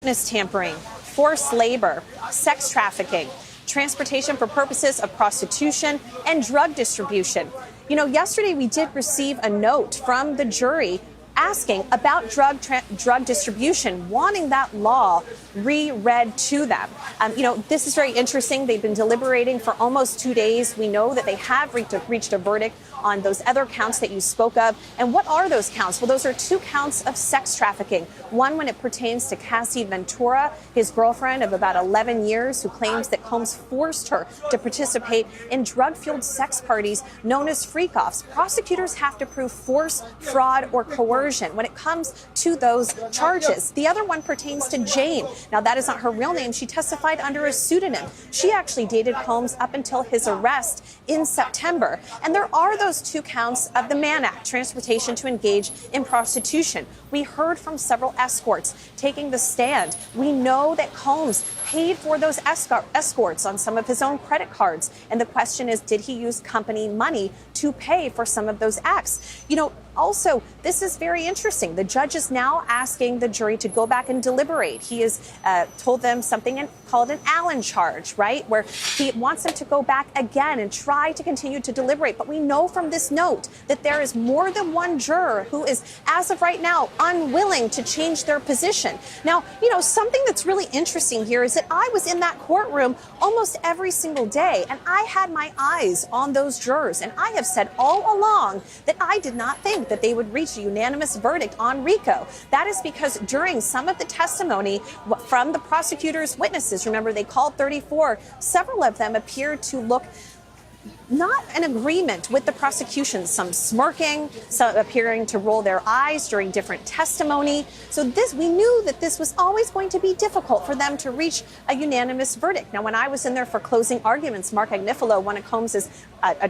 witness tampering, forced labor, sex trafficking, transportation for purposes of prostitution, and drug distribution. You know, yesterday we did receive a note from the jury asking about drug distribution, wanting that law reread to them. You know, this is very interesting. They've been deliberating for almost 2 days. We know that they have reached a verdict on those other counts that you spoke of. And what are those counts? Well, those are 2 counts of sex trafficking. One when it pertains to Cassie Ventura, his girlfriend of about 11 years, who claims that Combs forced her to participate in drug-fueled sex parties known as freak-offs. Prosecutors have to prove force, fraud, or coercion when it comes to those charges. The other one pertains to Jane. Now, that is not her real name. She testified under a pseudonym. She actually dated Combs up until his arrest in September. And there are those 2 counts of the Mann Act, transportation to engage in prostitution. We heard from several escorts taking the stand. We know that Combs paid for those escorts on some of his own credit cards. And the question is, did he use company money to pay for some of those acts? You know, also, this is very interesting. The judge is now asking the jury to go back and deliberate. He has told them something called an Allen charge, right, where he wants them to go back again and try to continue to deliberate. But we know from this note that there is more than one juror who is, as of right now, unwilling to change their position. Now, you know, something that's really interesting here is that I was in that courtroom almost every single day, and I had my eyes on those jurors. And I have said all along that I did not think that they would reach a unanimous verdict on RICO. That is because during some of the testimony from the prosecutor's witnesses, remember they called 34, several of them appeared to look not in agreement with the prosecution, some smirking, some appearing to roll their eyes during different testimony. So we knew that this was always going to be difficult for them to reach a unanimous verdict. Now, when I was in there for closing arguments, Mark Agnifilo, one of Combs'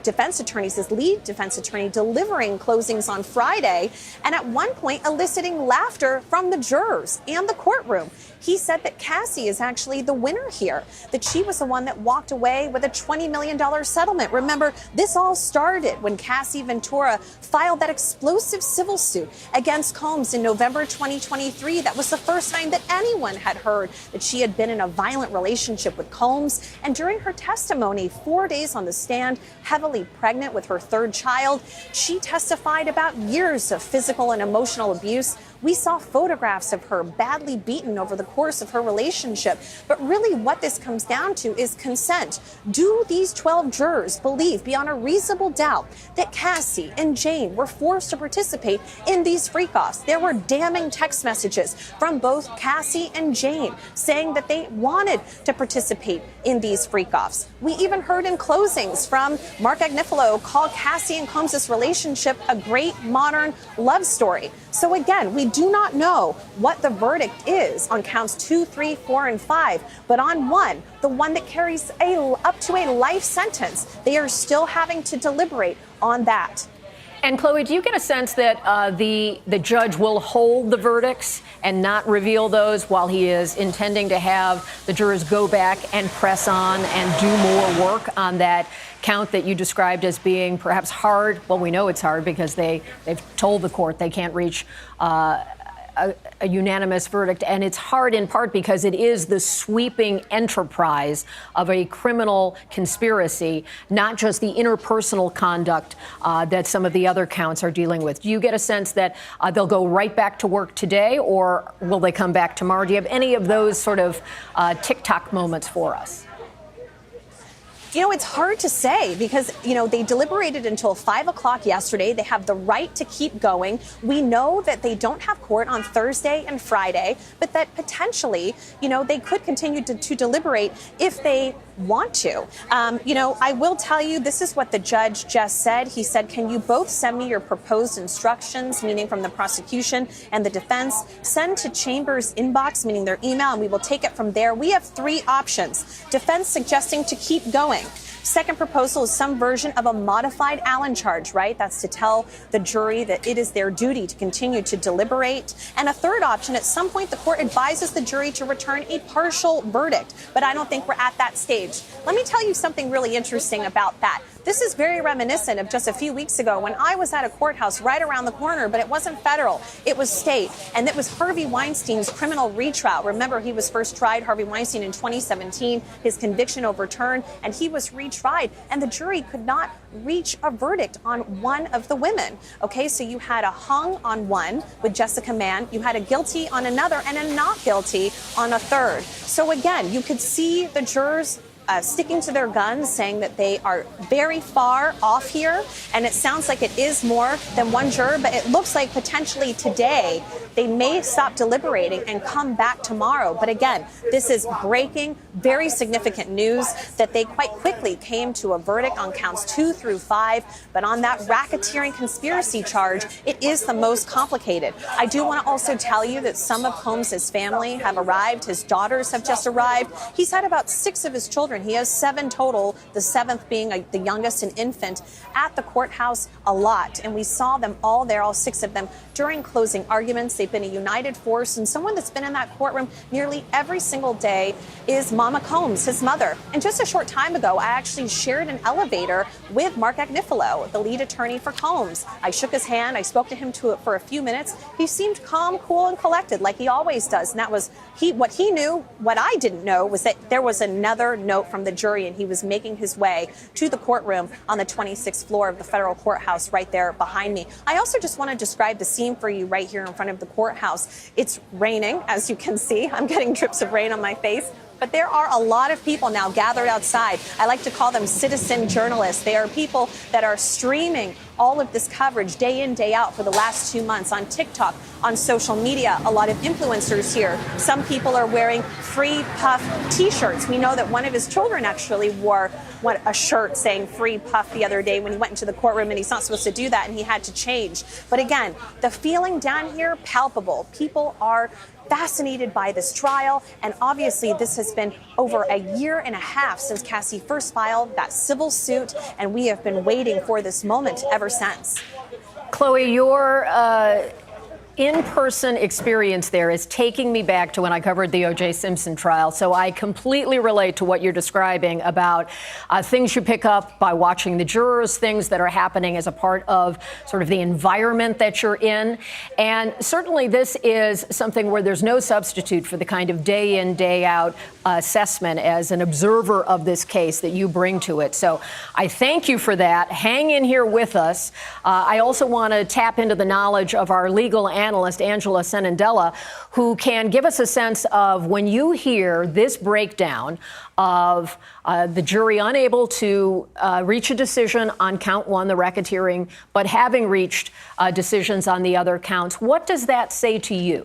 defense attorneys, his lead defense attorney, delivering closings on Friday, and at one point eliciting laughter from the jurors and the courtroom. He said that Cassie is actually the winner here, that she was the one that walked away with a $20 million settlement. Remember, this all started when Cassie Ventura filed that explosive civil suit against Combs in November 2023. That was the first time that anyone had heard that she had been in a violent relationship with Combs. And during her testimony, 4 days on the stand, heavily pregnant with her 3rd child, she testified about years of physical and emotional abuse. We saw photographs of her badly beaten over the course of her relationship. But really what this comes down to is consent. Do these 12 jurors believe beyond a reasonable doubt that Cassie and Jane were forced to participate in these freak-offs? There were damning text messages from both Cassie and Jane saying that they wanted to participate in these freak-offs. We even heard in closings from Mark Agnifilo call Cassie and Combs' relationship a great modern love story. So again, we do not know what the verdict is on counts 2, 3, 4, and 5, but on one, the one that carries up to a life sentence, they are still having to deliberate on that. And Chloe, do you get a sense that the judge will hold the verdicts and not reveal those while he is intending to have the jurors go back and press on and do more work on that count that you described as being perhaps hard? Well, we know it's hard because they've told the court they can't reach a unanimous verdict. And it's hard in part because it is the sweeping enterprise of a criminal conspiracy, not just the interpersonal conduct that some of the other counts are dealing with. Do you get a sense that they'll go right back to work today, or will they come back tomorrow? Do you have any of those sort of TikTok moments for us? You know, it's hard to say because, you know, they deliberated until 5 o'clock yesterday. They have the right to keep going. We know that they don't have court on Thursday and Friday, but that potentially, you know, they could continue to deliberate if they want to. You know, I will tell you, this is what the judge just said. He said, can you both send me your proposed instructions, meaning from the prosecution and the defense, send to Chambers' inbox, meaning their email, and we will take it from there. We have 3 options. Defense suggesting to keep going. Second proposal is some version of a modified Allen charge, right? That's to tell the jury that it is their duty to continue to deliberate. And a third option, at some point, the court advises the jury to return a partial verdict. But I don't think we're at that stage. change. Let me tell you something really interesting about that. This is very reminiscent of just a few weeks ago when I was at a courthouse right around the corner, but it wasn't federal, it was state. And it was Harvey Weinstein's criminal retrial. Remember, he was first tried, Harvey Weinstein, in 2017, his conviction overturned, and he was retried. And the jury could not reach a verdict on one of the women. Okay, so you had a hung on one with Jessica Mann, you had a guilty on another, and a not guilty on a third. So again, you could see the jurors sticking to their guns, saying that they are very far off here. And it sounds like it is more than one juror, but it looks like potentially today they may stop deliberating and come back tomorrow. But again, this is breaking, very significant news that they quite quickly came to a verdict on counts 2 through 5. But on that racketeering conspiracy charge, it is the most complicated. I do want to also tell you that some of Combs' family have arrived. His daughters have just arrived. He's had about 6 of his children. He has 7 total, the 7th being the youngest, an infant, at the courthouse a lot. And we saw them all there, all 6 of them, during closing arguments. They've been a united force. And someone that's been in that courtroom nearly every single day is Mama Combs, his mother. And just a short time ago, I actually shared an elevator with Mark Agnifilo, the lead attorney for Combs. I shook his hand. I spoke to him for a few minutes. He seemed calm, cool, and collected, like he always does. And that was what he knew. What I didn't know was that there was another note from the jury, and he was making his way to the courtroom on the 26th floor of the federal courthouse right there behind me. I also just want to describe the scene for you right here in front of the courthouse. It's raining, as you can see. I'm getting drips of rain on my face. But there are a lot of people now gathered outside. I like to call them citizen journalists. They are people that are streaming all of this coverage day in, day out for the last 2 months on TikTok, on social media. A lot of influencers here. Some people are wearing Free Puff T-shirts. We know that one of his children actually wore a shirt saying Free Puff the other day when he went into the courtroom, and he's not supposed to do that, and he had to change. But again, the feeling down here, palpable. People are fascinated by this trial, and obviously this has been over a year and a half since Cassie first filed that civil suit, and we have been waiting for this moment ever since. Chloe, your in-person experience there is taking me back to when I covered the O.J. Simpson trial. So I completely relate to what you're describing about things you pick up by watching the jurors, things that are happening as a part of sort of the environment that you're in. And certainly this is something where there's no substitute for the kind of day in, day out assessment as an observer of this case that you bring to it. So I thank you for that. Hang in here with us. I also want to tap into the knowledge of our legal analyst, Angela Senandela, who can give us a sense of when you hear this breakdown of the jury unable to reach a decision on count 1, the racketeering, but having reached decisions on the other counts. What does that say to you?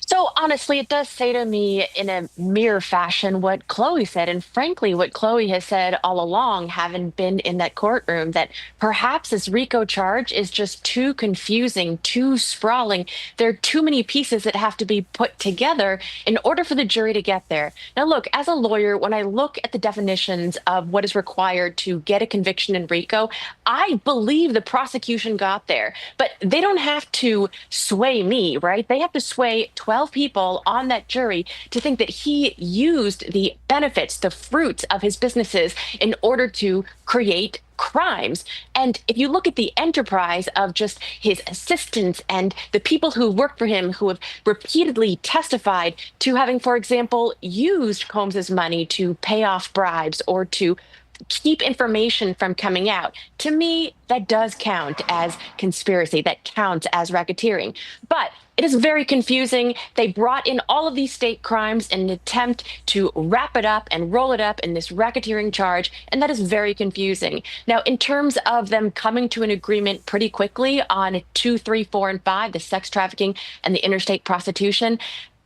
So honestly, it does say to me in a mirror fashion what Chloe said, and frankly, what Chloe has said all along, having been in that courtroom, that perhaps this RICO charge is just too confusing, too sprawling. There are too many pieces that have to be put together in order for the jury to get there. Now, look, as a lawyer, when I look at the definitions of what is required to get a conviction in RICO, I believe the prosecution got there, but they don't have to sway me, right? They have to sway 12 people on that jury to think that he used the benefits, the fruits of his businesses in order to create crimes. And if you look at the enterprise of just his assistants and the people who work for him, who have repeatedly testified to having, for example, used Combs's money to pay off bribes or to keep information from coming out, to me, that does count as conspiracy. That counts as racketeering. But it is very confusing. They brought in all of these state crimes in an attempt to wrap it up and roll it up in this racketeering charge, and that is very confusing. Now, in terms of them coming to an agreement pretty quickly on 2, 3, 4, and 5, the sex trafficking and the interstate prostitution,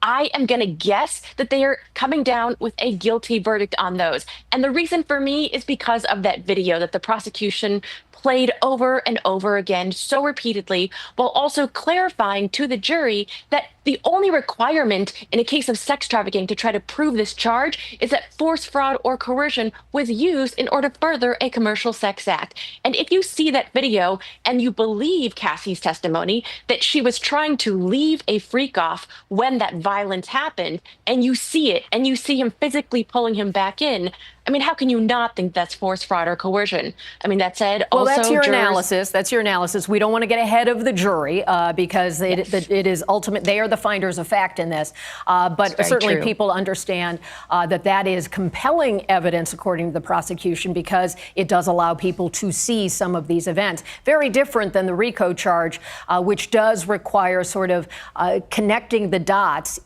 I am going to guess that they are coming down with a guilty verdict on those. And the reason for me is because of that video that the prosecution played over and over again so repeatedly, while also clarifying to the jury that the only requirement in a case of sex trafficking to try to prove this charge is that force, fraud, or coercion was used in order to further a commercial sex act. And if you see that video and you believe Cassie's testimony that she was trying to leave a freak off when that violence happened, and you see it and you see him physically pulling him back in, I mean, how can you not think that's force, fraud, or coercion? I mean, that said, well, also that's your jurors— analysis. That's your analysis. We don't want to get ahead of the jury because it is ultimate. They are the finders of fact in this. But certainly true. people understand that is compelling evidence, according to the prosecution, because it does allow people to see some of these events. Very different than the RICO charge, which does require sort of connecting the dots,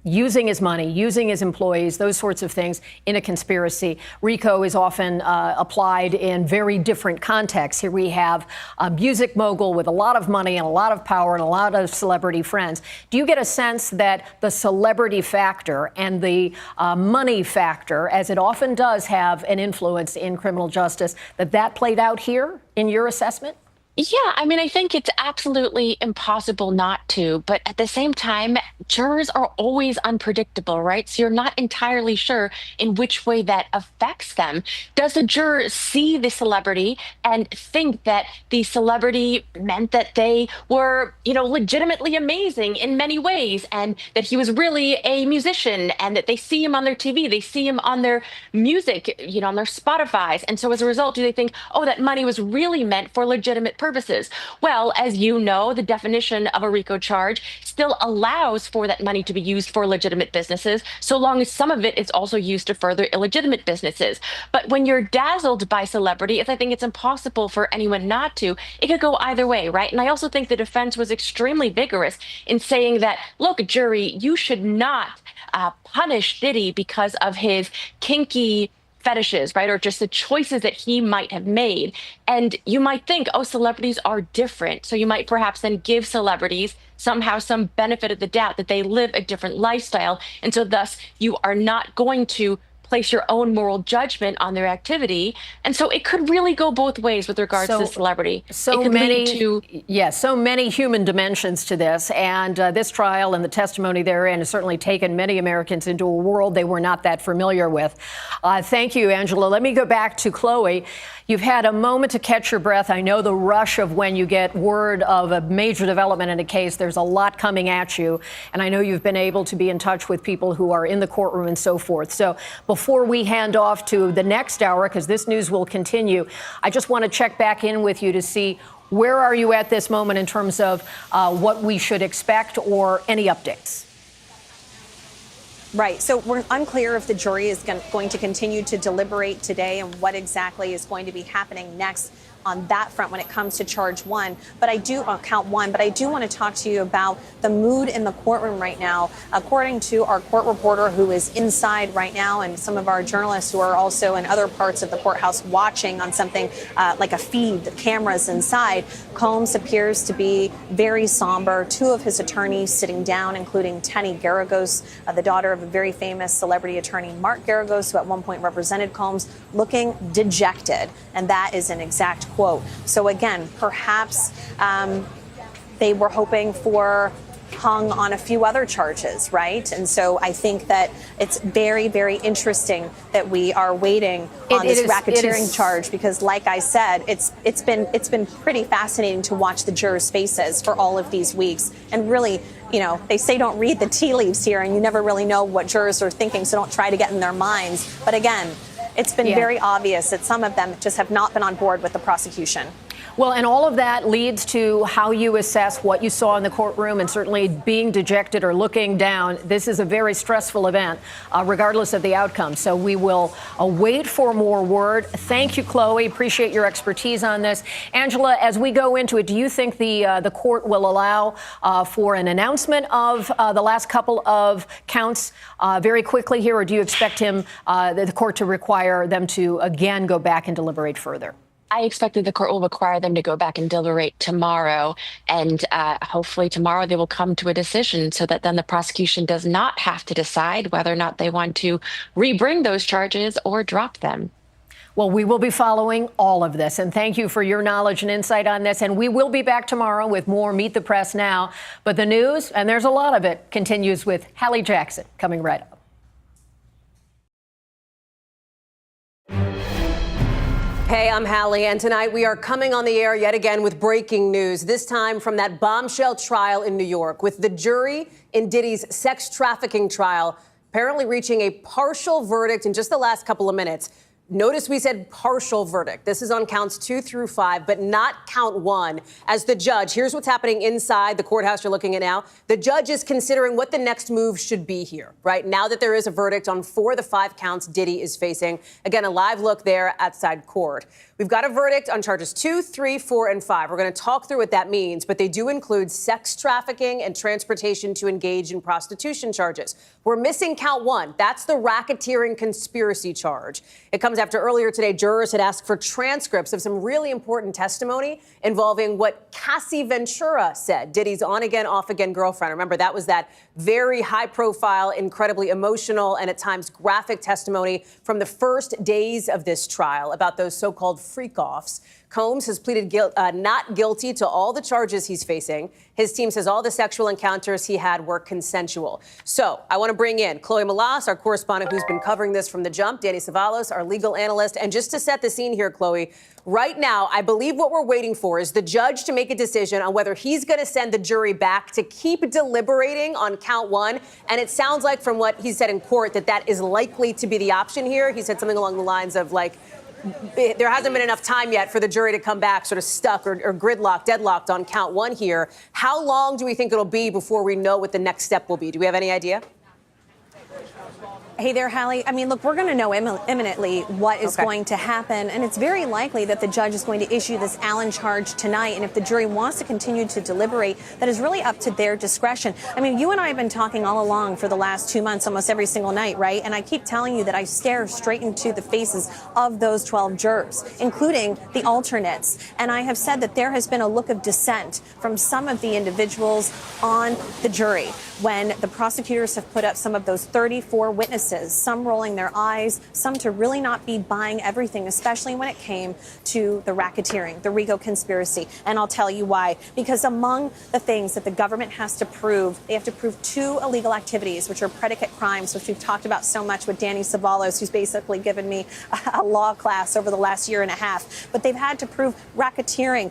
using his money, using his employees, those sorts of things in a conspiracy. RICO is often applied in very different contexts. Here we have a music mogul with a lot of money and a lot of power and a lot of celebrity friends. Do you get a sense that the celebrity factor and the money factor, as it often does have an influence in criminal justice, that played out here in your assessment? Yeah, I mean, I think it's absolutely impossible not to, but at the same time, jurors are always unpredictable, right? So you're not entirely sure in which way that affects them. Does the juror see the celebrity and think that the celebrity meant that they were, legitimately amazing in many ways, and that he was really a musician, and that they see him on their TV, they see him on their music, on their Spotify's, and so as a result, do they think, oh, that money was really meant for legitimate purposes? Well, as you know, the definition of a RICO charge still allows for that money to be used for legitimate businesses, so long as some of it is also used to further illegitimate businesses. But when you're dazzled by celebrity, I think it's impossible for anyone not to. It could go either way, right? And I also think the defense was extremely vigorous in saying that, look, jury, you should not punish Diddy because of his kinky fetishes, right? Or just the choices that he might have made. And you might think, oh, celebrities are different. So you might perhaps then give celebrities somehow some benefit of the doubt that they live a different lifestyle. And so thus you are not going to place your own moral judgment on their activity. And so it could really go both ways with regards to celebrity. So many human dimensions to this. And this trial and the testimony therein has certainly taken many Americans into a world they were not that familiar with. Thank you, Angela. Let me go back to Chloe. You've had a moment to catch your breath. I know the rush of when you get word of a major development in a case, there's a lot coming at you. And I know you've been able to be in touch with people who are in the courtroom and so forth. So before we hand off to the next hour, because this news will continue, I just want to check back in with you to see where are you at this moment in terms of what we should expect or any updates. Right. So we're unclear if the jury is going to continue to deliberate today and what exactly is going to be happening next on that front when it comes to charge one. But I do count one. But I do want to talk to you about the mood in the courtroom right now. According to our court reporter who is inside right now, and some of our journalists who are also in other parts of the courthouse watching on something like a feed, the cameras inside, Combs appears to be very somber. Two of his attorneys sitting down, including Tenny Garagos, the daughter of a very famous celebrity attorney, Mark Garagos, who at one point represented Combs, looking dejected. And that is an exact quote. So again, perhaps they were hoping for hung on a few other charges, right? And so I think that it's very, very interesting that we are waiting on this racketeering charge, because like I said, it's been pretty fascinating to watch the jurors' faces for all of these weeks. And really, they say don't read the tea leaves here, and you never really know what jurors are thinking, so don't try to get in their minds. But again, it's been very obvious that some of them just have not been on board with the prosecution. Well, and all of that leads to how you assess what you saw in the courtroom, and certainly being dejected or looking down. This is a very stressful event, regardless of the outcome. So we will wait for more word. Thank you, Chloe. Appreciate your expertise on this. Angela, as we go into it, do you think the court will allow for an announcement of the last couple of counts very quickly here, or do you expect the court to require them to again go back and deliberate further? I expect that the court will require them to go back and deliberate tomorrow. And hopefully tomorrow they will come to a decision so that then the prosecution does not have to decide whether or not they want to rebring those charges or drop them. Well, we will be following all of this, and thank you for your knowledge and insight on this. And we will be back tomorrow with more Meet the Press Now. But the news, and there's a lot of it, continues with Hallie Jackson coming right up. Hey, I'm Hallie, and tonight we are coming on the air yet again with breaking news, this time from that bombshell trial in New York, with the jury in Diddy's sex trafficking trial apparently reaching a partial verdict in just the last couple of minutes. Notice we said partial verdict. This is on counts 2 through 5, but not count 1. As the judge, here's what's happening inside the courthouse you're looking at now. The judge is considering what the next move should be here, right? Now that there is a verdict on 4 of the 5 counts Diddy is facing. Again, a live look there outside court. We've got a verdict on charges 2, 3, 4, and 5. We're going to talk through what that means, but they do include sex trafficking and transportation to engage in prostitution charges. We're missing count 1. That's the racketeering conspiracy charge. It comes after earlier today, jurors had asked for transcripts of some really important testimony involving what Cassie Ventura said, Diddy's on-again, off-again girlfriend. Remember, that was that very high-profile, incredibly emotional, and at times graphic testimony from the first days of this trial about those so-called freak-offs. Combs has pleaded not guilty to all the charges he's facing. His team says all the sexual encounters he had were consensual. So I want to bring in Chloe Malas, our correspondent who's been covering this from the jump, Danny Savalos, our legal analyst. And just to set the scene here, Chloe, right now, I believe what we're waiting for is the judge to make a decision on whether he's going to send the jury back to keep deliberating on count 1. And it sounds like from what he said in court that is likely to be the option here. He said something along the lines of like, there hasn't been enough time yet for the jury to come back sort of stuck or gridlocked, deadlocked on count 1 here. How long do we think it'll be before we know what the next step will be? Do we have any idea? Hey there, Hallie. I mean, look, we're going to know imminently what is going to happen, and it's very likely that the judge is going to issue this Allen charge tonight, and if the jury wants to continue to deliberate, that is really up to their discretion. I mean, you and I have been talking all along for the last 2 months, almost every single night, right? And I keep telling you that I stare straight into the faces of those 12 jurors, including the alternates, and I have said that there has been a look of dissent from some of the individuals on the jury when the prosecutors have put up some of those 34 witnesses, some rolling their eyes, some to really not be buying everything, especially when it came to the racketeering, the RICO conspiracy. And I'll tell you why. Because among the things that the government has to prove, they have to prove 2 illegal activities, which are predicate crimes, which we've talked about so much with Danny Savalos, who's basically given me a law class over the last year and a half. But they've had to prove racketeering,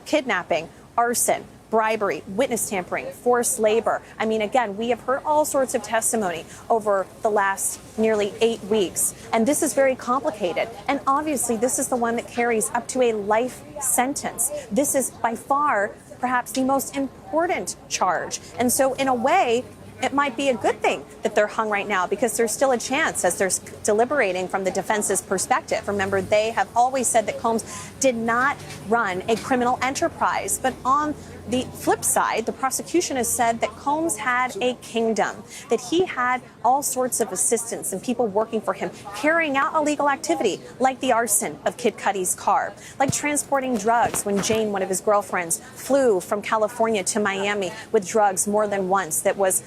kidnapping, arson, bribery, witness tampering, forced labor. I mean, again, we have heard all sorts of testimony over the last nearly 8 weeks. And this is very complicated. And obviously, this is the one that carries up to a life sentence. This is by far perhaps the most important charge. And so in a way, it might be a good thing that they're hung right now because there's still a chance as they're deliberating from the defense's perspective. Remember, they have always said that Combs did not run a criminal enterprise. But on the flip side, the prosecution has said that Combs had a kingdom, that he had all sorts of assistants and people working for him, carrying out illegal activity like the arson of Kid Cudi's car, like transporting drugs when Jane, one of his girlfriends, flew from California to Miami with drugs more than once that was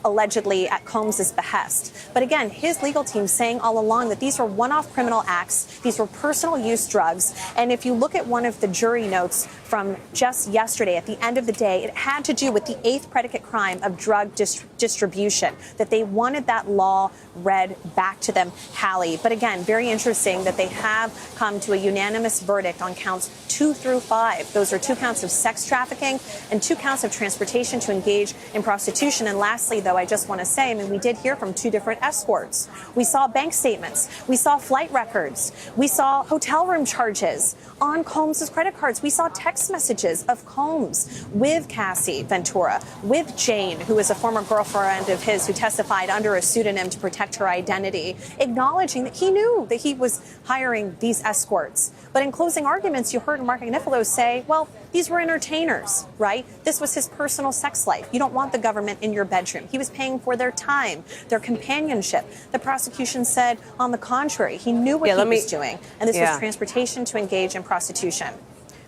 allegedly at Combs's behest. But again, his legal team saying all along that these were one-off criminal acts, these were personal use drugs. And if you look at one of the jury notes from just yesterday, at the end of the day, it had to do with the 8th predicate crime of drug distribution, that they wanted that law read back to them, Hallie. But again, very interesting that they have come to a unanimous verdict on counts 2 through 5. Those are 2 counts of sex trafficking and 2 counts of transportation to engage in prostitution. And lastly, though, I just want to say, I mean, we did hear from 2 different escorts. We saw bank statements. We saw flight records. We saw hotel room charges on Combs's credit cards. We saw text messages of Combs with Cassie Ventura, with Jane, who is a former girlfriend of his who testified under a pseudonym to protect her identity, acknowledging that he knew that he was hiring these escorts. But in closing arguments, you heard Mark Agnifilo say, well, these were entertainers, right? This was his personal sex life. You don't want the government in your bedroom. He was paying for their time, their companionship. The prosecution said, on the contrary, he knew what he was doing, and this was transportation to engage in prostitution.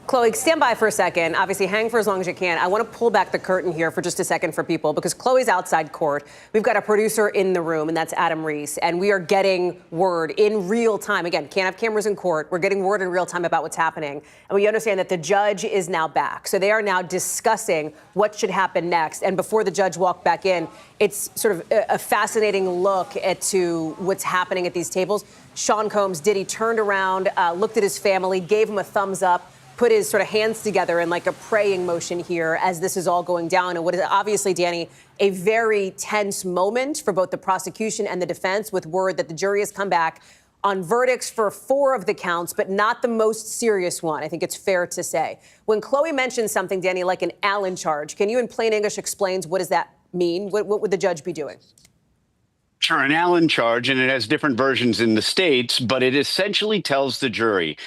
Chloe, stand by for a second. Obviously, hang for as long as you can. I want to pull back the curtain here for just a second for people because Chloe's outside court. We've got a producer in the room, and that's Adam Reese. And we are getting word in real time. Again, can't have cameras in court. We're getting word in real time about what's happening. And we understand that the judge is now back. So they are now discussing what should happen next. And before the judge walked back in, it's sort of a fascinating look to what's happening at these tables. Sean Combs, Diddy, turned around, looked at his family, gave him a thumbs up, put his sort of hands together in like a praying motion here as this is all going down. And what is obviously, Danny, a very tense moment for both the prosecution and the defense, with word that the jury has come back on verdicts for 4 of the counts, but not the most serious one. I think it's fair to say. When Chloe mentions something, Danny, like an Allen charge, can you in plain English explain what does that mean? What would the judge be doing? Sure, an Allen charge, and it has different versions in the states, but it essentially tells the jury,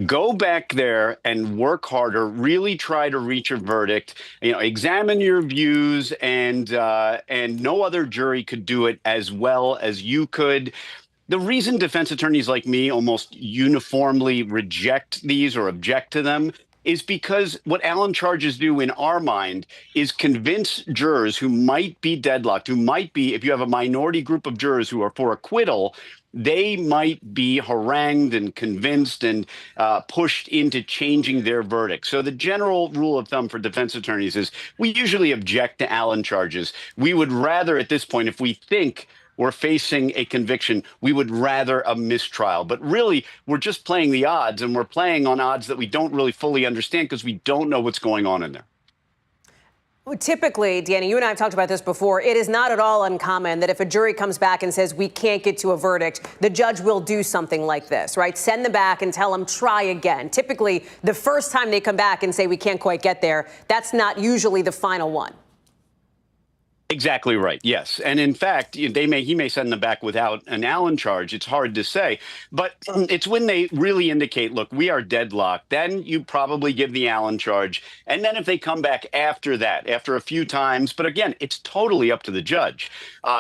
go back there and work harder, really try to reach a verdict, examine your views, and no other jury could do it as well as you could. The reason defense attorneys like me almost uniformly reject these or object to them is because what Allen charges do in our mind is convince jurors who might be deadlocked, who might be, if you have a minority group of jurors who are for acquittal, they might be harangued and convinced and pushed into changing their verdict. So the general rule of thumb for defense attorneys is we usually object to Allen charges. We would rather at this point, if we think we're facing a conviction, we would rather a mistrial. But really, we're just playing the odds, and we're playing on odds that we don't really fully understand because we don't know what's going on in there. Well, typically, Danny, you and I have talked about this before. It is not at all uncommon that if a jury comes back and says we can't get to a verdict, the judge will do something like this, right? Send them back and tell them try again. Typically, the first time they come back and say we can't quite get there, that's not usually the final one. Exactly right. Yes. And in fact, he may send them back without an Allen charge. It's hard to say. But it's when they really indicate, look, we are deadlocked. Then you probably give the Allen charge. And then if they come back after that, after a few times, but again, it's totally up to the judge.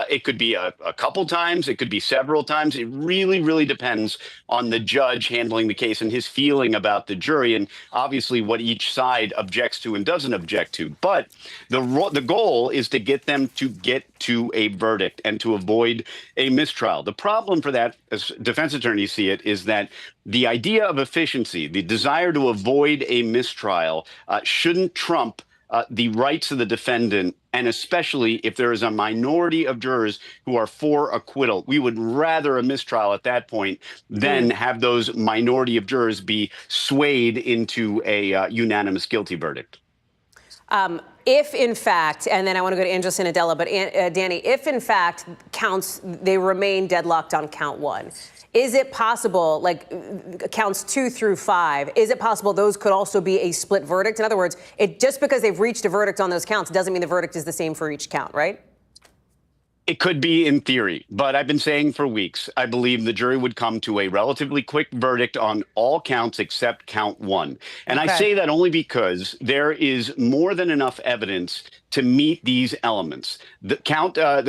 It could be a couple times. It could be several times. It really, really depends on the judge handling the case and his feeling about the jury and obviously what each side objects to and doesn't object to. But the goal is to get them to get to a verdict and to avoid a mistrial. The problem for that, as defense attorneys see it, is that the idea of efficiency, the desire to avoid a mistrial, shouldn't trump the rights of the defendant, and especially if there is a minority of jurors who are for acquittal. We would rather a mistrial at that point than have those minority of jurors be swayed into a unanimous guilty verdict. If, in fact, and then I want to go to Angela Sinadella, but Danny, if, in fact, they remain deadlocked on count 1, is it possible, like counts 2 through 5, is it possible those could also be a split verdict? In other words, just because they've reached a verdict on those counts doesn't mean the verdict is the same for each count, right? It could be in theory, but I've been saying for weeks, I believe the jury would come to a relatively quick verdict on all counts except count 1. And I say that only because there is more than enough evidence to meet these elements. The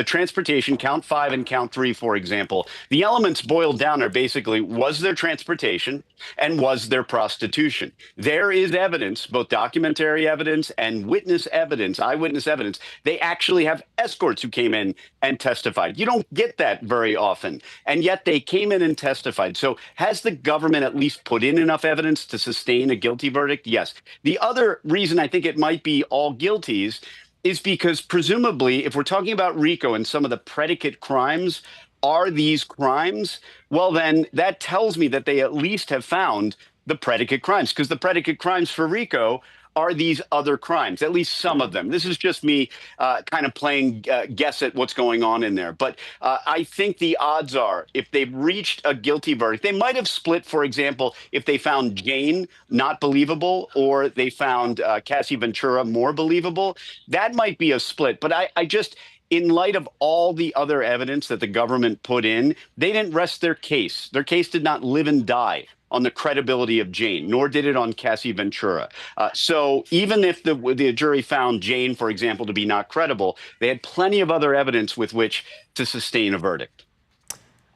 transportation, count 5 and count 3, for example, the elements boiled down are basically, was there transportation and was there prostitution? There is evidence, both documentary evidence and witness evidence, eyewitness evidence. They actually have escorts who came in and testified. You don't get that very often. And yet they came in and testified. So has the government at least put in enough evidence to sustain a guilty verdict? Yes. The other reason I think it might be all guilties is because presumably, if we're talking about RICO and some of the predicate crimes, are these crimes? Well, then that tells me that they at least have found the predicate crimes, because the predicate crimes for RICO are these other crimes, at least some of them. This is just me kind of playing guess at what's going on in there. But I think the odds are, if they've reached a guilty verdict, they might have split, for example, if they found Jane not believable or they found Cassie Ventura more believable. That might be a split. But I just, in light of all the other evidence that the government put in, they didn't rest their case. Their case did not live and die on the credibility of Jane, nor did it on Cassie Ventura. So even if the jury found Jane, for example, to be not credible, they had plenty of other evidence with which to sustain a verdict.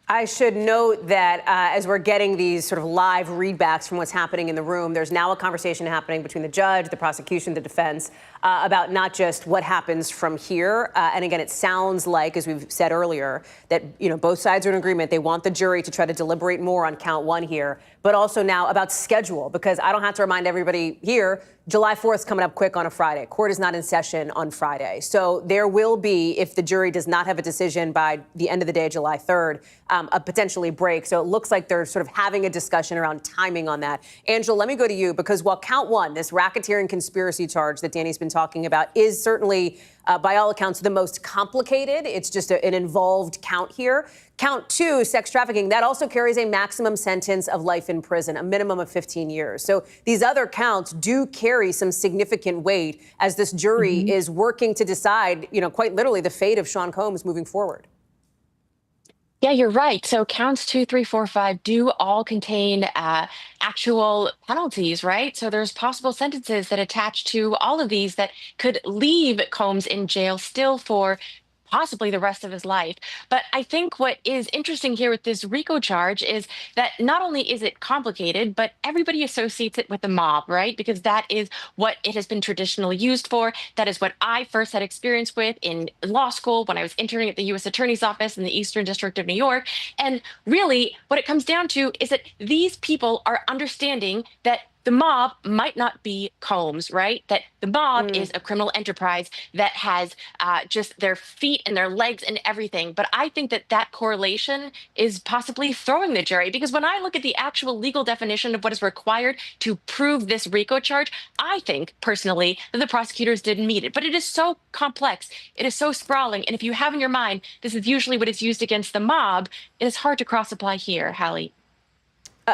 I should note that as we're getting these sort of live readbacks from what's happening in the room, there's now a conversation happening between the judge, the prosecution, the defense about not just what happens from here. And again, it sounds like, as we've said earlier, that both sides are in agreement. They want the jury to try to deliberate more on count one here, but also now about schedule, because I don't have to remind everybody here, July 4th is coming up quick on a Friday. Court is not in session on Friday. So there will be, if the jury does not have a decision by the end of the day, July 3rd, a potentially break. So it looks like they're sort of having a discussion around timing on that. Angela, let me go to you, because while count one, this racketeering conspiracy charge that Danny's been talking about, is certainly, by all accounts, the most complicated. It's just an involved count here. Count two, sex trafficking, that also carries a maximum sentence of life in prison, a minimum of 15 years. So these other counts do carry some significant weight as this jury is working to decide, quite literally the fate of Sean Combs moving forward. Yeah, you're right. So counts 2, 3, 4, 5 do all contain actual penalties, right? So there's possible sentences that attach to all of these that could leave Combs in jail still for possibly the rest of his life. But I think what is interesting here with this RICO charge is that not only is it complicated, but everybody associates it with the mob, right? Because that is what it has been traditionally used for. That is what I first had experience with in law school when I was interning at the U.S. Attorney's Office in the Eastern District of New York. And really, what it comes down to is that these people are understanding that the mob might not be Combs, right? That the mob is a criminal enterprise that has just their feet and their legs and everything. But I think that that correlation is possibly throwing the jury, because when I look at the actual legal definition of what is required to prove this RICO charge, I think personally that the prosecutors didn't meet it. But it is so complex. It is so sprawling. And if you have in your mind, this is usually what is used against the mob, it is hard to cross-apply here, Hallie.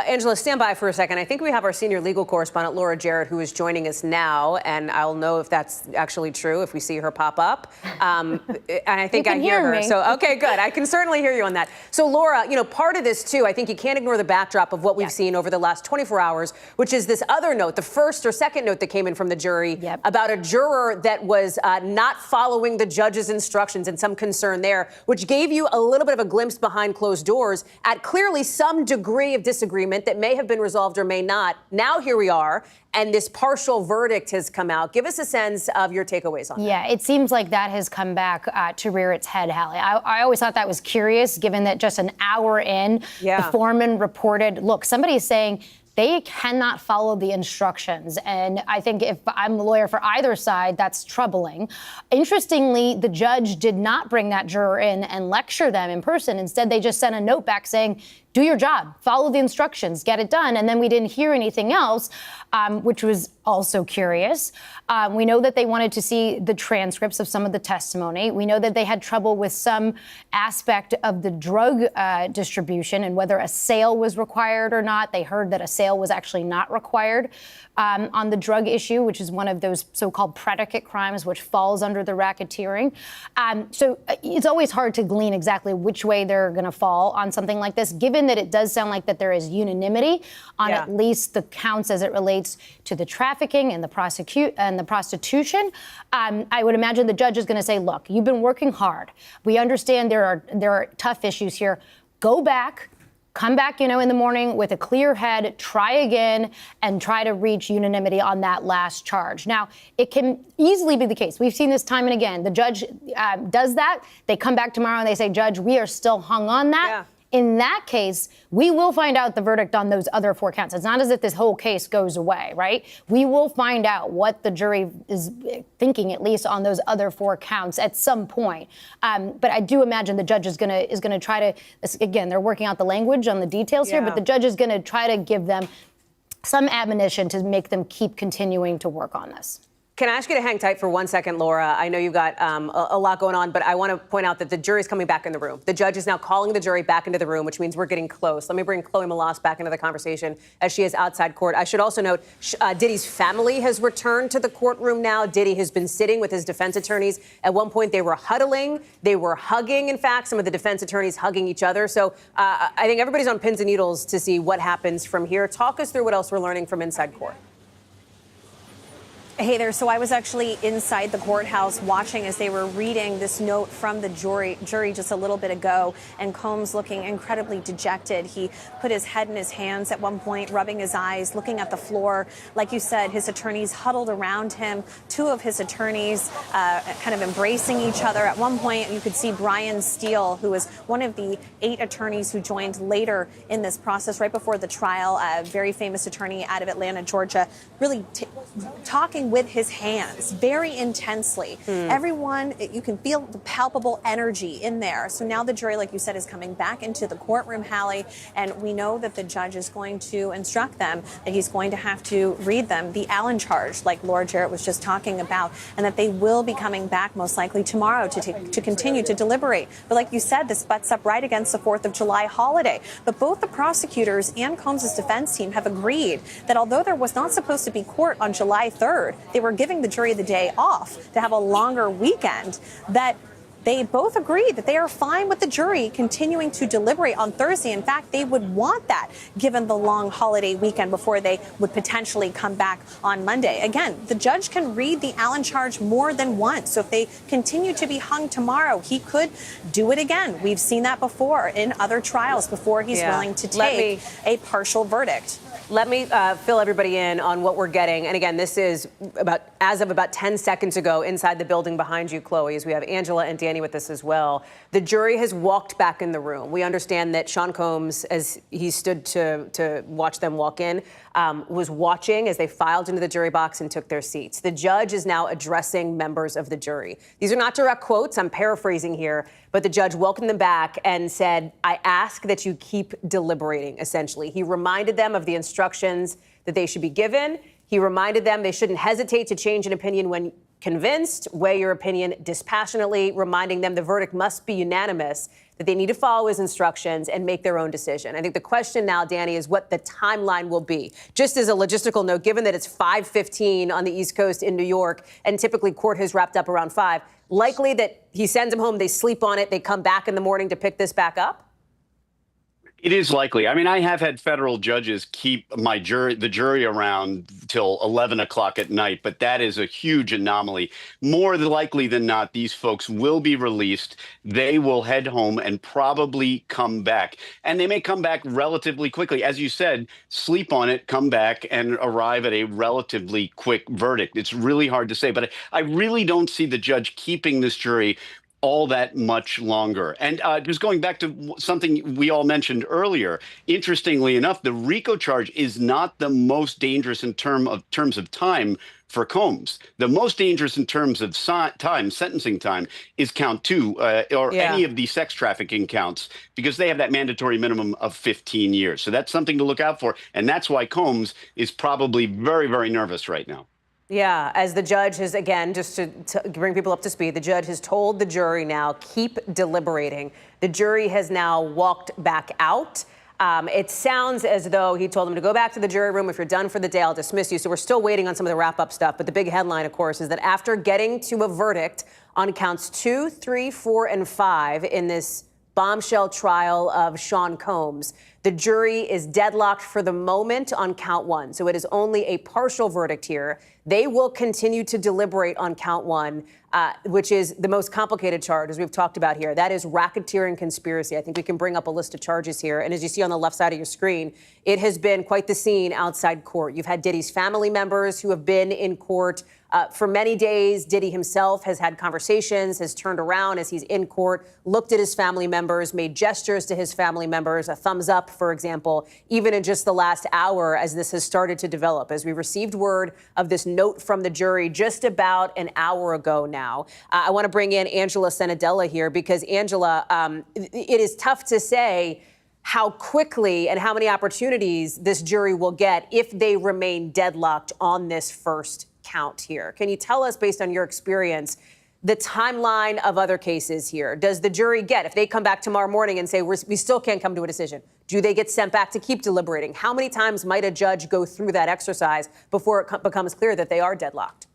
Angela, stand by for a second. I think we have our senior legal correspondent, Laura Jarrett, who is joining us now, and I'll know if that's actually true if we see her pop up. And I think I hear her. So, okay, good. I can certainly hear you on that. So, Laura, part of this, too, I think you can't ignore the backdrop of what we've seen over the last 24 hours, which is this other note, the first or second note that came in from the jury about a juror that was not following the judge's instructions and some concern there, which gave you a little bit of a glimpse behind closed doors at clearly some degree of disagreement that may have been resolved or may not. Now here we are, and this partial verdict has come out. Give us a sense of your takeaways on that. Yeah, it seems like that has come back to rear its head, Hallie. I always thought that was curious, given that just an hour in, the foreman reported, look, somebody is saying they cannot follow the instructions. And I think if I'm a lawyer for either side, that's troubling. Interestingly, the judge did not bring that juror in and lecture them in person. Instead, they just sent a note back saying, do your job, follow the instructions, get it done. And then we didn't hear anything else, which was also curious. We know that they wanted to see the transcripts of some of the testimony. We know that they had trouble with some aspect of the drug distribution and whether a sale was required or not. They heard that a sale was actually not required on the drug issue, which is one of those so-called predicate crimes, which falls under the racketeering. So it's always hard to glean exactly which way they're going to fall on something like this, given that it does sound like that there is unanimity on at least the counts as it relates to the trafficking and the prostitution. I would imagine the judge is going to say, look, you've been working hard. We understand there are tough issues here. Go back. Come back, in the morning with a clear head, try again, and try to reach unanimity on that last charge. Now, it can easily be the case. We've seen this time and again. The judge does that. They come back tomorrow and they say, Judge, we are still hung on that. Yeah. In that case, we will find out the verdict on those other 4 counts. It's not as if this whole case goes away, right? We will find out what the jury is thinking, at least on those other 4 counts at some point. But I do imagine the judge is gonna try to, again, they're working out the language on the details here, but the judge is gonna try to give them some admonition to make them keep continuing to work on this. Can I ask you to hang tight for 1 second, Laura? I know you've got a lot going on, but I want to point out that the jury's coming back in the room. The judge is now calling the jury back into the room, which means we're getting close. Let me bring Chloe Malas back into the conversation as she is outside court. I should also note Diddy's family has returned to the courtroom now. Diddy has been sitting with his defense attorneys. At one point, they were huddling. They were hugging, in fact, some of the defense attorneys hugging each other. So I think everybody's on pins and needles to see what happens from here. Talk us through what else we're learning from inside court. Hey there. So I was actually inside the courthouse watching as they were reading this note from the jury just a little bit ago, and Combs looking incredibly dejected. He put his head in his hands at one point, rubbing his eyes, looking at the floor. Like you said, his attorneys huddled around him, two of his attorneys kind of embracing each other. At one point, you could see Brian Steele, who was one of the 8 attorneys who joined later in this process, right before the trial, a very famous attorney out of Atlanta, Georgia, really talking with his hands very intensely. Everyone, you can feel the palpable energy in there. So now the jury, like you said, is coming back into the courtroom, Hallie, and we know that the judge is going to instruct them that he's going to have to read them the Allen charge, like Laura Jarrett was just talking about, and that they will be coming back most likely tomorrow to continue to deliberate. But like you said, this butts up right against the 4th of July holiday. But both the prosecutors and Combs' defense team have agreed that although there was not supposed to be court on July 3rd, they were giving the jury the day off to have a longer weekend, that they both agreed that they are fine with the jury continuing to deliberate on Thursday. In fact, they would want that given the long holiday weekend before they would potentially come back on Monday. Again, the judge can read the Allen charge more than once. So if they continue to be hung tomorrow, he could do it again. We've seen that before in other trials before he's willing to take a partial verdict. Let me fill everybody in on what we're getting. And again, this is as of about 10 seconds ago inside the building behind you, Chloe, as we have Angela and Danny with us as well. The jury has walked back in the room. We understand that Sean Combs, as he stood to watch them walk in, was watching as they filed into the jury box and took their seats. The judge is now addressing members of the jury. These are not direct quotes. I'm paraphrasing here. But the judge welcomed them back and said, I ask that you keep deliberating, essentially. He reminded them of the instructions that they should be given. He reminded them they shouldn't hesitate to change an opinion when convinced, weigh your opinion dispassionately, reminding them the verdict must be unanimous, that they need to follow his instructions and make their own decision. I think the question now, Danny, is what the timeline will be. Just as a logistical note, given that it's 5:15 on the East Coast in New York, and typically court has wrapped up around 5, likely that he sends them home, they sleep on it, they come back in the morning to pick this back up? It is likely. I mean, I have had federal judges keep the jury around till 11 o'clock at night, but that is a huge anomaly. More likely than not, these folks will be released. They will head home and probably come back. And they may come back relatively quickly. As you said, sleep on it, come back, and arrive at a relatively quick verdict. It's really hard to say, but I really don't see the judge keeping this jury all that much longer. And just going back to something we all mentioned earlier, interestingly enough, the RICO charge is not the most dangerous in terms of time for Combs. The most dangerous in terms of sentencing time, is count 2 or any of the sex trafficking counts, because they have that mandatory minimum of 15 years. So that's something to look out for. And that's why Combs is probably very, very nervous right now. Yeah, as the judge has, again, just to bring people up to speed, the judge has told the jury now, keep deliberating. The jury has now walked back out. It sounds as though he told them to go back to the jury room. If you're done for the day, I'll dismiss you. So we're still waiting on some of the wrap-up stuff. But the big headline, of course, is that after getting to a verdict on counts 2, 3, 4, and 5 in this bombshell trial of Sean Combs, the jury is deadlocked for the moment on count 1. So it is only a partial verdict here. They will continue to deliberate on count 1, which is the most complicated charge, as we've talked about here. That is racketeering conspiracy. I think we can bring up a list of charges here. And as you see on the left side of your screen, it has been quite the scene outside court. You've had Diddy's family members who have been in court for many days. Diddy himself has had conversations, has turned around as he's in court, looked at his family members, made gestures to his family members, a thumbs up, for example, even in just the last hour as this has started to develop, as we received word of this note from the jury just about an hour ago now. I want to bring in Angela Senadella here because, Angela, it is tough to say how quickly and how many opportunities this jury will get if they remain deadlocked on this first count here. Can you tell us, based on your experience, the timeline of other cases here? Does the jury get, if they come back tomorrow morning and say, we still can't come to a decision, do they get sent back to keep deliberating? How many times might a judge go through that exercise before it becomes clear that they are deadlocked?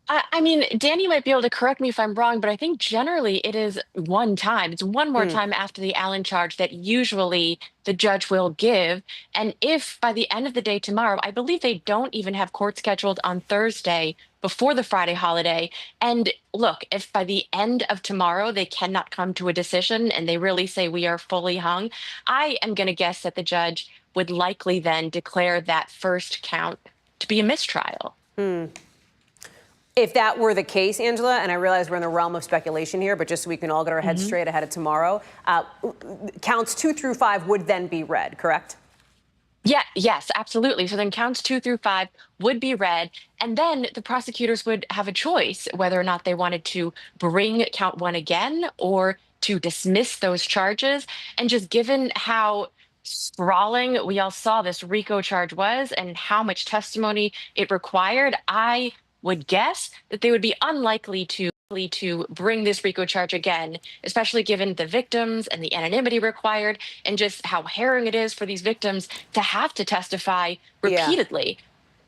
I mean, Danny might be able to correct me if I'm wrong, but I think generally it is one time. It's one more time after the Allen charge that usually the judge will give. And if by the end of the day tomorrow, I believe they don't even have court scheduled on Thursday before the Friday holiday. And look, if by the end of tomorrow they cannot come to a decision and they really say we are fully hung, I am going to guess that the judge would likely then declare that first count to be a mistrial. If that were the case, Angela, and I realize we're in the realm of speculation here, but just so we can all get our heads straight ahead of tomorrow, counts 2 through 5 would then be read, correct? Yeah, yes, absolutely. So then counts 2 through 5 would be read, and then the prosecutors would have a choice whether or not they wanted to bring count 1 again or to dismiss those charges. And just given how sprawling we all saw this RICO charge was and how much testimony it required, I would guess that they would be unlikely to bring this RICO charge again, especially given the victims and the anonymity required and just how harrowing it is for these victims to have to testify repeatedly.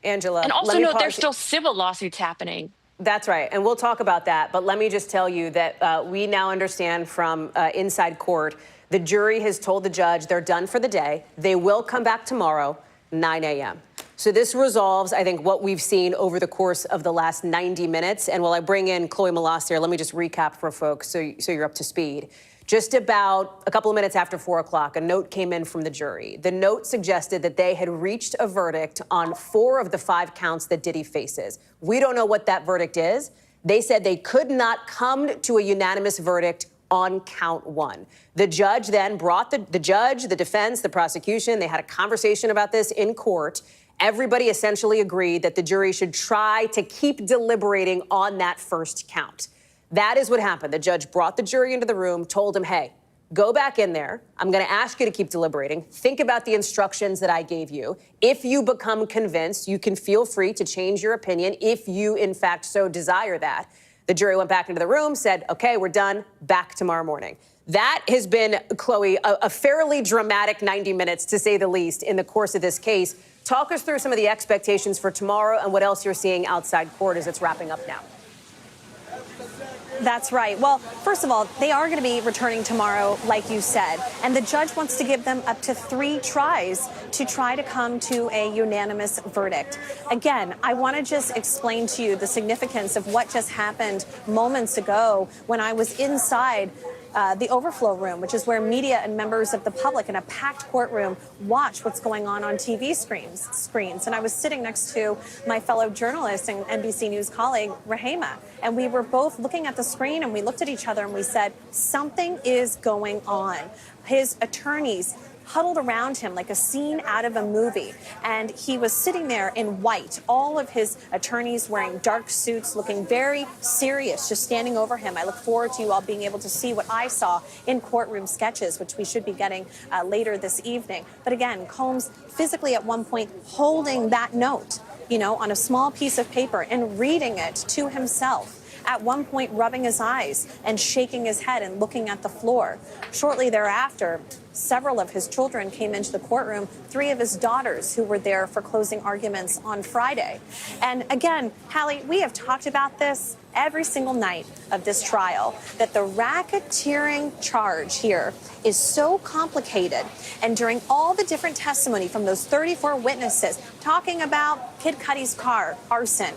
Angela, and also note there's still civil lawsuits happening. That's right, and we'll talk about that, but let me just tell you that we now understand from inside court, the jury has told the judge they're done for the day. They will come back tomorrow, 9 a.m. So this resolves, I think, what we've seen over the course of the last 90 minutes. And while I bring in Chloe Melas here, let me just recap for folks so you're up to speed. Just about a couple of minutes after 4 o'clock, a note came in from the jury. The note suggested that they had reached a verdict on 4 of the 5 counts that Diddy faces. We don't know what that verdict is. They said they could not come to a unanimous verdict on count 1. The judge then brought the judge, the defense, the prosecution. They had a conversation about this in court. Everybody essentially agreed that the jury should try to keep deliberating on that first count. That is what happened. The judge brought the jury into the room, told him, hey, go back in there. I'm going to ask you to keep deliberating. Think about the instructions that I gave you. If you become convinced, you can feel free to change your opinion if you, in fact, so desire that. The jury went back into the room, said, OK, we're done. Back tomorrow morning. That has been, Chloe, a fairly dramatic 90 minutes, to say the least, in the course of this case. Talk us through some of the expectations for tomorrow and what else you're seeing outside court as it's wrapping up now. That's right. Well, first of all, they are going to be returning tomorrow, like you said, and the judge wants to give them up to 3 tries to try to come to a unanimous verdict. Again, I want to just explain to you the significance of what just happened moments ago when I was inside the overflow room, which is where media and members of the public in a packed courtroom watch what's going on TV screens. And I was sitting next to my fellow journalist and NBC News colleague, Rahema, and we were both looking at the screen and we looked at each other and we said, something is going on. His attorneys huddled around him like a scene out of a movie. And he was sitting there in white, all of his attorneys wearing dark suits, looking very serious, just standing over him. I look forward to you all being able to see what I saw in courtroom sketches, which we should be getting later this evening. But again, Combs physically at one point holding that note, on a small piece of paper and reading it to himself. At one point rubbing his eyes and shaking his head and looking at the floor. Shortly thereafter, several of his children came into the courtroom, 3 of his daughters who were there for closing arguments on Friday. And again, Hallie, we have talked about this every single night of this trial, that the racketeering charge here is so complicated. And during all the different testimony from those 34 witnesses talking about Kid Cudi's car, arson,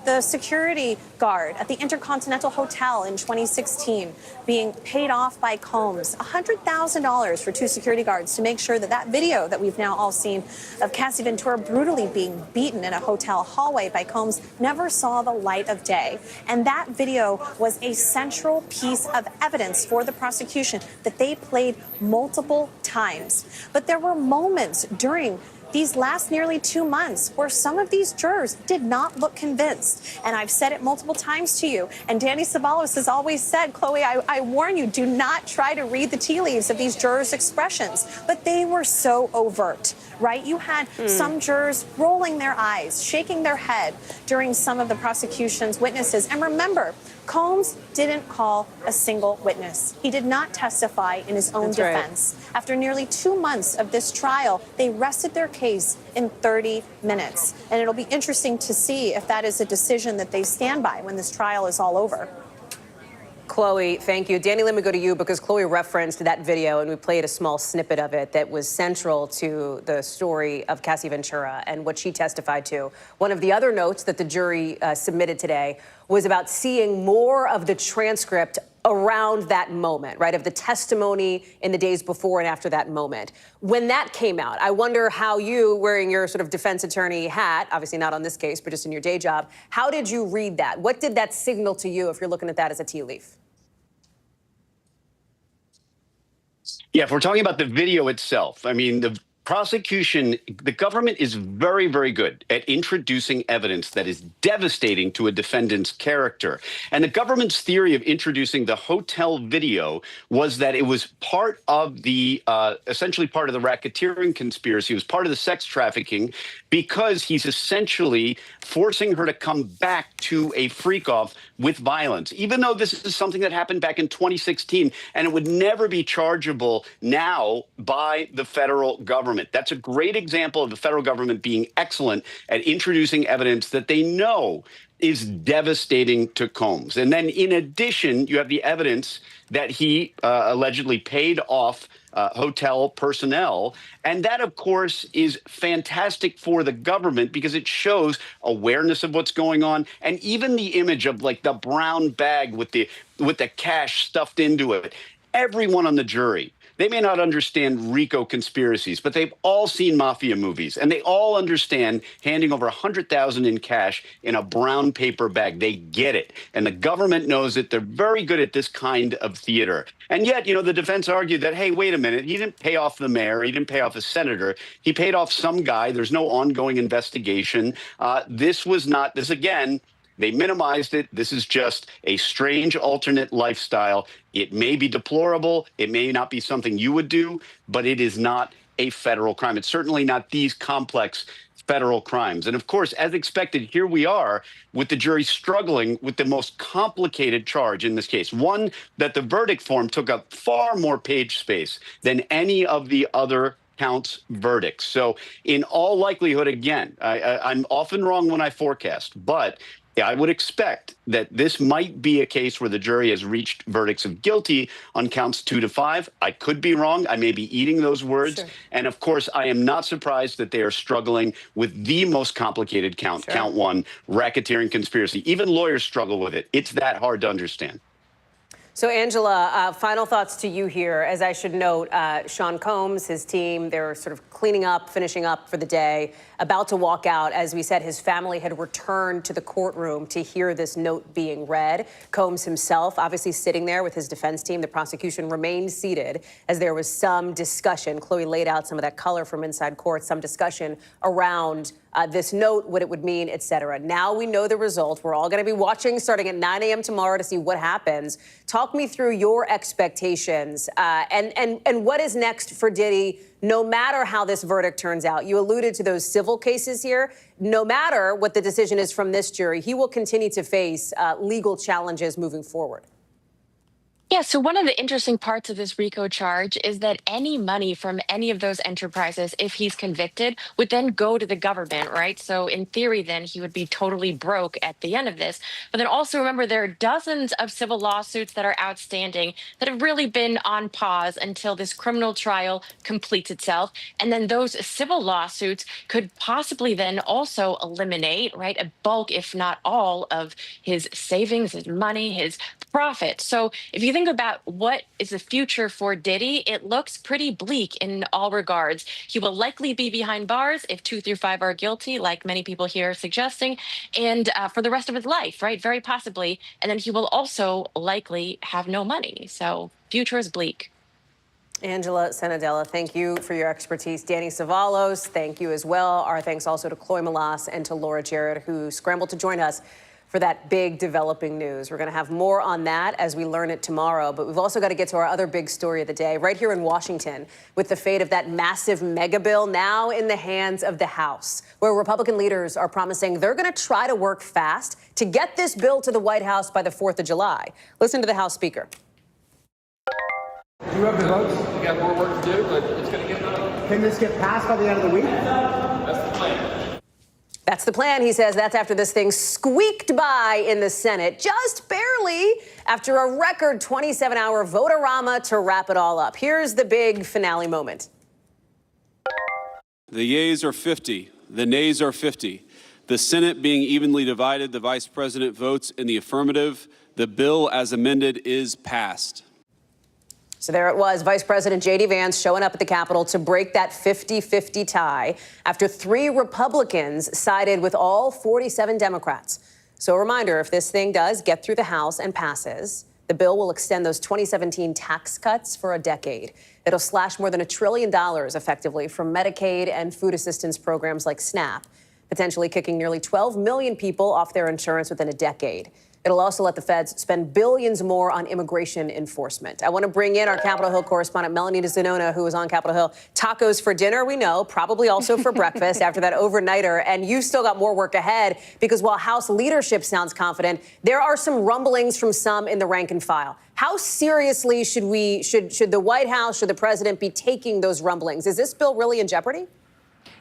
the security guard at the Intercontinental Hotel in 2016 being paid off by Combs, $100,000 for 2 security guards to make sure that that video that we've now all seen of Cassie Ventura brutally being beaten in a hotel hallway by Combs never saw the light of day. And that video was a central piece of evidence for the prosecution that they played multiple times. But there were moments during these last nearly 2 months where some of these jurors did not look convinced. And I've said it multiple times to you. And Danny Ceballos has always said, Chloe, I warn you, do not try to read the tea leaves of these jurors' expressions. But they were so overt, right? You had some jurors rolling their eyes, shaking their head during some of the prosecution's witnesses. And remember, Combs didn't call a single witness. He did not testify in his own defense. Right. After nearly 2 months of this trial, they rested their case in 30 minutes. And it'll be interesting to see if that is a decision that they stand by when this trial is all over. Chloe, thank you. Danny, let me go to you because Chloe referenced that video and we played a small snippet of it that was central to the story of Cassie Ventura and what she testified to. One of the other notes that the jury submitted today was about seeing more of the transcript around that moment, right, of the testimony in the days before and after that moment. When that came out, I wonder how you, wearing your sort of defense attorney hat, obviously not on this case, but just in your day job, how did you read that? What did that signal to you if you're looking at that as a tea leaf? Yeah, if we're talking about the video itself, I mean, the prosecution, the government is very, very good at introducing evidence that is devastating to a defendant's character. And the government's theory of introducing the hotel video was that it was part of the, essentially part of the racketeering conspiracy. It was part of the sex trafficking because he's essentially forcing her to come back to a freak-off with violence, even though this is something that happened back in 2016, and it would never be chargeable now by the federal government. That's a great example of the federal government being excellent at introducing evidence that they know is devastating to Combs. And then in addition, you have the evidence that he allegedly paid off hotel personnel. And that, of course, is fantastic for the government because it shows awareness of what's going on. And even the image of like the brown bag with the cash stuffed into it. Everyone on the jury, they may not understand RICO conspiracies, but they've all seen mafia movies, and they all understand handing over $100,000 in cash in a brown paper bag. They get it, and the government knows it. They're very good at this kind of theater. And yet, you know, the defense argued that, hey, wait a minute, he didn't pay off the mayor, he didn't pay off a senator, he paid off some guy. There's no ongoing investigation. This was not, this again, they minimized it. This is just a strange alternate lifestyle. It may be deplorable. It may not be something you would do, but it is not a federal crime. It's certainly not these complex federal crimes. And of course, as expected, here we are with the jury struggling with the most complicated charge in this case, one that the verdict form took up far more page space than any of the other counts verdicts. So in all likelihood, again, I'm often wrong when I forecast, but yeah, I would expect that this might be a case where the jury has reached verdicts of guilty on counts 2 to 5. I could be wrong. I may be eating those words. Sure. And of course, I am not surprised that they are struggling with the most complicated count, sure, count 1, racketeering conspiracy. Even lawyers struggle with it. It's that hard to understand. So, Angela, final thoughts to you here. As I should note, Sean Combs, his team, they're sort of cleaning up, finishing up for the day, about to walk out. As we said, his family had returned to the courtroom to hear this note being read. Combs himself, obviously sitting there with his defense team. The prosecution remained seated as there was some discussion. Chloe laid out some of that color from inside court, some discussion around this note, what it would mean, et cetera. Now we know the result. We're all going to be watching starting at 9 a.m. tomorrow to see what happens. Talk me through your expectations and what is next for Diddy, no matter how this verdict turns out. You alluded to those civil cases here. No matter what the decision is from this jury, he will continue to face legal challenges moving forward. Yeah, so one of the interesting parts of this RICO charge is that any money from any of those enterprises, if he's convicted, would then go to the government, right? So in theory, then he would be totally broke at the end of this. But then also remember, there are dozens of civil lawsuits that are outstanding that have really been on pause until this criminal trial completes itself. And then those civil lawsuits could possibly then also eliminate, right, a bulk, if not all, of his savings, his money, his profit. So if you think about what is the future for Diddy, it looks pretty bleak in all regards. He will likely be behind bars if 2 through 5 are guilty, like many people here are suggesting, and for the rest of his life, right? Very possibly. And then he will also likely have no money. So future is bleak. Angela Senadella, thank you for your expertise. Danny Savalos, thank you as well. Our thanks also to Chloe Malas and to Laura Jarrett, who scrambled to join us for that big developing news. We're going to have more on that as we learn it tomorrow. But we've also got to get to our other big story of the day, right here in Washington, with the fate of that massive mega bill now in the hands of the House, where Republican leaders are promising they're going to try to work fast to get this bill to the White House by the 4th of July. Listen to the House Speaker. You have the votes. You got more work to do, but it's going to get done. Can this get passed by the end of the week? That's the plan. That's the plan, he says. That's after this thing squeaked by in the Senate, just barely, after a record 27-hour vote-a-rama to wrap it all up. Here's the big finale moment. The yeas are 50. The nays are 50. The Senate being evenly divided, the Vice President votes in the affirmative. The bill as amended is passed. So there it was, Vice President J.D. Vance showing up at the Capitol to break that 50-50 tie after 3 Republicans sided with all 47 Democrats. So a reminder, if this thing does get through the House and passes, the bill will extend those 2017 tax cuts for a decade. It'll slash more than $1 trillion effectively from Medicaid and food assistance programs like SNAP, potentially kicking nearly 12 million people off their insurance within a decade. It'll also let the feds spend billions more on immigration enforcement. I want to bring in our Capitol Hill correspondent, Melanie DeZanona, who was on Capitol Hill. Tacos for dinner, we know, probably also for breakfast after that overnighter. And you've still got more work ahead because while House leadership sounds confident, there are some rumblings from some in the rank and file. How seriously should the White House, should the president be taking those rumblings? Is this bill really in jeopardy?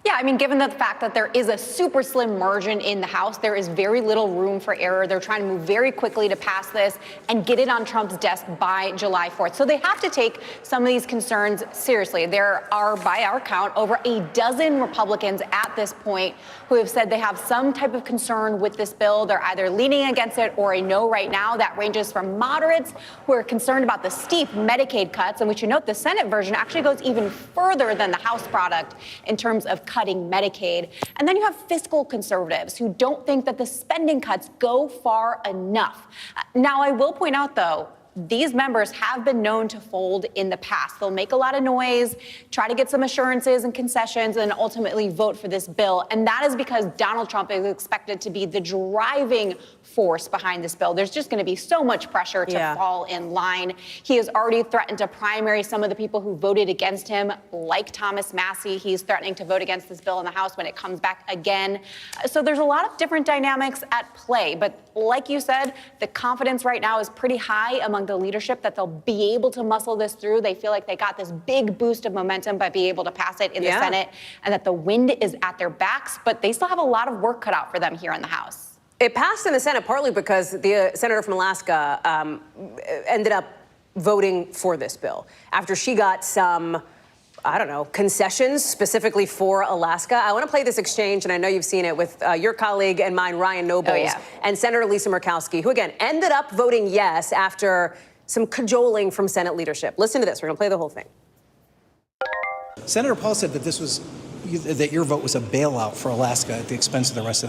Yeah, I mean, given the fact that there is a super slim margin in the House, there is very little room for error. They're trying to move very quickly to pass this and get it on Trump's desk by July 4th. So they have to take some of these concerns seriously. There are, by our count, over a dozen Republicans at this point who have said they have some type of concern with this bill. They're either leaning against it or a no right now. That ranges from moderates who are concerned about the steep Medicaid cuts, and we should note the Senate version actually goes even further than the House product in terms of cutting Medicaid. And then you have fiscal conservatives who don't think that the spending cuts go far enough. Now, I will point out, though, these members have been known to fold in the past. They'll make a lot of noise, try to get some assurances and concessions, and ultimately vote for this bill. And that is because Donald Trump is expected to be the driving force behind this bill. There's just going to be so much pressure to fall in line. He has already threatened to primary some of the people who voted against him, like Thomas Massey. He's threatening to vote against this bill in the House when it comes back again. So there's a lot of different dynamics at play. But like you said, the confidence right now is pretty high among the leadership that they'll be able to muscle this through. They feel like they got this big boost of momentum by being able to pass it in the Senate, and that the wind is at their backs, but they still have a lot of work cut out for them here in the House. It passed in the Senate partly because the senator from Alaska ended up voting for this bill after she got some, I don't know, concessions specifically for Alaska. I want to play this exchange, and I know you've seen it, with your colleague and mine, Ryan Nobles, and Senator Lisa Murkowski, who, again, ended up voting yes after some cajoling from Senate leadership. Listen to this. We're going to play the whole thing. Senator Paul said that that your vote was a bailout for Alaska at the expense of the rest of the